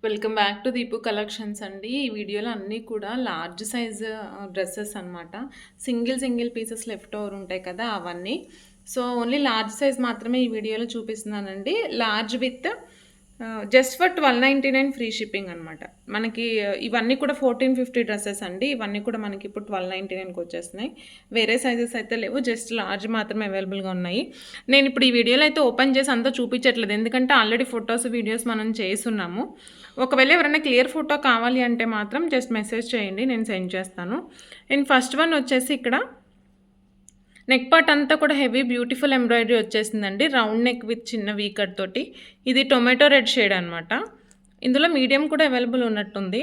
Welcome back to Deepu collections అండి. ఈ వీడియోలో అన్నీ కూడా లార్జ్ సైజ్ డ్రెస్సెస్ అనమాట. సింగిల్ పీసెస్ లెఫ్ట్ ఓవర్ ఉంటాయి కదా అవన్నీ. సో ఓన్లీ లార్జ్ సైజ్ మాత్రమే ఈ వీడియోలో చూపిస్తున్నానండి. Large with just for 1299 free shipping అనమాట. మనకి ఇవన్నీ కూడా 1450 డ్రెస్సెస్ అండి. ఇవన్నీ కూడా మనకి ఇప్పుడు 1299కి వచ్చేస్తున్నాయి. వేరే సైజెస్ అయితే లేవు, జస్ట్ లార్జ్ మాత్రమే అవైలబుల్గా ఉన్నాయి. నేను ఇప్పుడు ఈ వీడియోలో అయితే ఓపెన్ చేసి అంతా చూపించట్లేదు, ఎందుకంటే ఆల్రెడీ ఫొటోస్ వీడియోస్ మనం చేస్తున్నాము. ఒకవేళ ఎవరైనా క్లియర్ ఫోటో కావాలి అంటే మాత్రం జస్ట్ మెసేజ్ చేయండి, నేను సెండ్ చేస్తాను. అండ్ ఫస్ట్ వన్ వచ్చేసి ఇక్కడ నెక్ పార్ట్ అంతా కూడా హెవీ బ్యూటిఫుల్ ఎంబ్రాయిడరీ వచ్చేసిందండి. రౌండ్ నెక్ విత్ చిన్న వీకట్ తోటి. ఇది టొమాటో రెడ్ షేడ్ అనమాట. ఇందులో మీడియం కూడా అవైలబుల్ ఉన్నట్టుంది.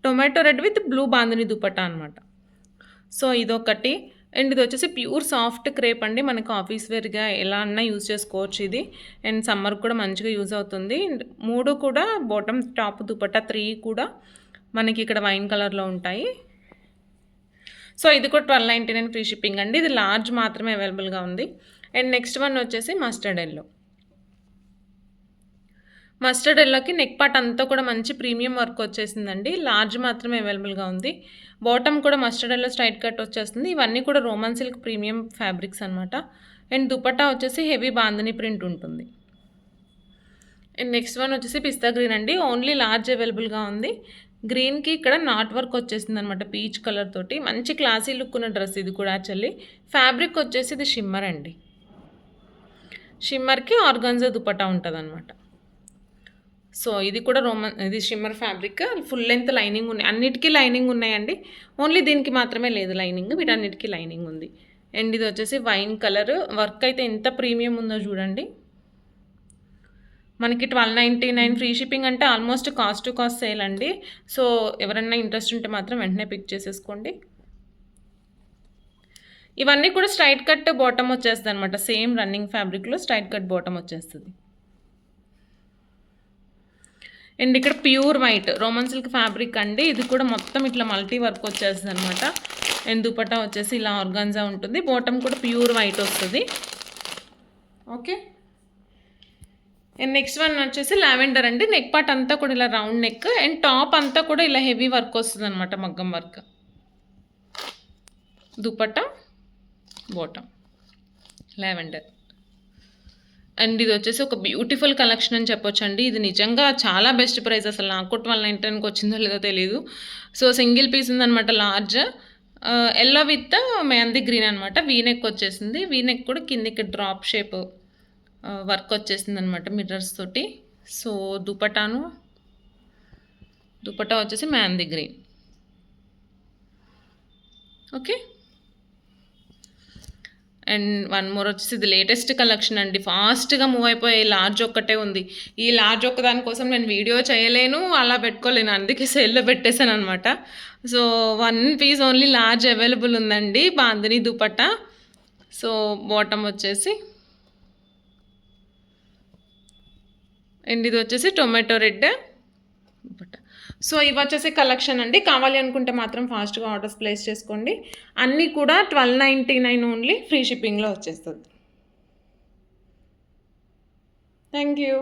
Tomato red with blue bandhani dupatta అనమాట. సో ఇదొకటి. అండ్ ఇది వచ్చేసి ప్యూర్ సాఫ్ట్ క్రేప్ అండి. మనకు ఆఫీస్ వేర్గా ఎలా అన్నా యూజ్ చేసుకోవచ్చు ఇది. అండ్ సమ్మర్ కూడా మంచిగా యూజ్ అవుతుంది. మూడు కూడా బాటమ్ టాప్ దుపట్టా 3 కూడా మనకి ఇక్కడ వైన్ కలర్లో ఉంటాయి. సో ఇది కూడా 1299 ఫ్రీ షిప్పింగ్ అండి. ఇది లార్జ్ మాత్రమే అవైలబుల్గా ఉంది. అండ్ నెక్స్ట్ వన్ వచ్చేసి మస్టర్డ్ ఎల్లో. మస్టర్డ్ ఎల్లోకి నెక్ పార్ట్ అంతా కూడా మంచి ప్రీమియం వర్క్ వచ్చేసిందండి. లార్జ్ మాత్రమే అవైలబుల్గా ఉంది. బాటమ్ కూడా మస్టర్డ్ ఎల్లో స్ట్రైట్ కట్ వచ్చేస్తుంది. ఇవన్నీ కూడా రోమన్ సిల్క్ ప్రీమియం ఫ్యాబ్రిక్స్ అనమాట. అండ్ దుపట్టా వచ్చేసి హెవీ బాందిని ప్రింట్ ఉంటుంది. అండ్ నెక్స్ట్ వన్ వచ్చేసి పిస్తా గ్రీన్ అండి. ఓన్లీ లార్జ్ అవైలబుల్గా ఉంది. గ్రీన్కి ఇక్కడ నాట్ వర్క్ వచ్చేసింది అనమాట, పీచ్ కలర్ తోటి. మంచి క్లాసీ లుక్ ఉన్న డ్రెస్ ఇది కూడా. యాక్చువల్లీ ఫ్యాబ్రిక్ వచ్చేసి ఇది షిమ్మర్ అండి. షిమ్మర్కి ఆర్గాన్జా దుపట్టా ఉంటుంది అనమాట. సో ఇది కూడా ఇది shimmer fabric. Full length lining ఉన్నాయి, అన్నిటికీ లైనింగ్ ఉన్నాయండి. ఓన్లీ దీనికి మాత్రమే లేదు లైనింగ్, వీటన్నిటికీ లైనింగ్ ఉంది. అండ్ ఇది వచ్చేసి వైన్ కలర్. వర్క్ అయితే ఎంత ప్రీమియం ఉందో చూడండి. మనకి 1299 ఫ్రీ షిప్పింగ్ అంటే almost cost to cost sale అండి. సో ఎవరైనా ఇంట్రెస్ట్ ఉంటే మాత్రం వెంటనే పిక్ చేసేసుకోండి. ఇవన్నీ కూడా స్ట్రైట్ కట్ బాటమ్ వచ్చేస్తుంది అనమాట. సేమ్ రన్నింగ్ ఫ్యాబ్రిక్లో స్ట్రైట్ కట్ బాటమ్ వచ్చేస్తుంది. అండ్ ఇక్కడ pure white Roman silk fabric అండి. ఇది కూడా మొత్తం ఇట్లా మల్టీ వర్క్ వచ్చేస్తుంది అనమాట. అండ్ దుపట్టా వచ్చేసి ఇలా ఆర్గాన్జా ఉంటుంది. బాటమ్ కూడా ప్యూర్ వైట్ వస్తుంది. ఓకే. అండ్ నెక్స్ట్ వన్ వచ్చేసి లావెండర్ అండి. నెక్ పార్ట్ అంతా కూడా ఇలా రౌండ్ నెక్ అండ్ టాప్ అంతా కూడా ఇలా హెవీ వర్క్ వస్తుంది అనమాట, మగ్గం work. Dupatta bottom lavender. And ఇది వచ్చేసి ఒక బ్యూటిఫుల్ కలెక్షన్ అని చెప్పొచ్చు అండి. ఇది నిజంగా చాలా బెస్ట్ ప్రైస్. అసలు నాకు 1299కి వచ్చిందో లేదో తెలియదు. సో సింగిల్ పీస్ ఉందనమాట, large yellow with mehndi green అనమాట. వీనెక్ వచ్చేసింది. వీనెక్ కూడా కిందికి డ్రాప్ షేప్ వర్క్ వచ్చేసింది అనమాట మిర్రర్స్ తోటి. సో దుపట్టా వచ్చేసి mehndi green. Okay. And one more వచ్చేసి ఇది లేటెస్ట్ కలెక్షన్ అండి. ఫాస్ట్గా మూవ్ అయిపోయే లార్జ్ ఒక్కటే ఉంది. ఈ లార్జ్ ఒక్క దానికోసం నేను వీడియో చేయలేను, అలా పెట్టుకోలేను, అందుకే సెల్లో పెట్టేశాను అనమాట. So 1 piece only large available ఉందండి. బాందిని దుపట్టా. సో బాటమ్ వచ్చేసి అండ్ ఇది వచ్చేసి టొమాటో రెడ్ దుపట్టా. సో ఇవి వచ్చేసి కలెక్షన్ అండి. కావాలి అనుకుంటే మాత్రం ఫాస్ట్గా ఆర్డర్స్ ప్లేస్ చేసుకోండి. అన్నీ కూడా 1299 ఓన్లీ ఫ్రీ షిప్పింగ్లో వచ్చేస్తుంది. Thank you.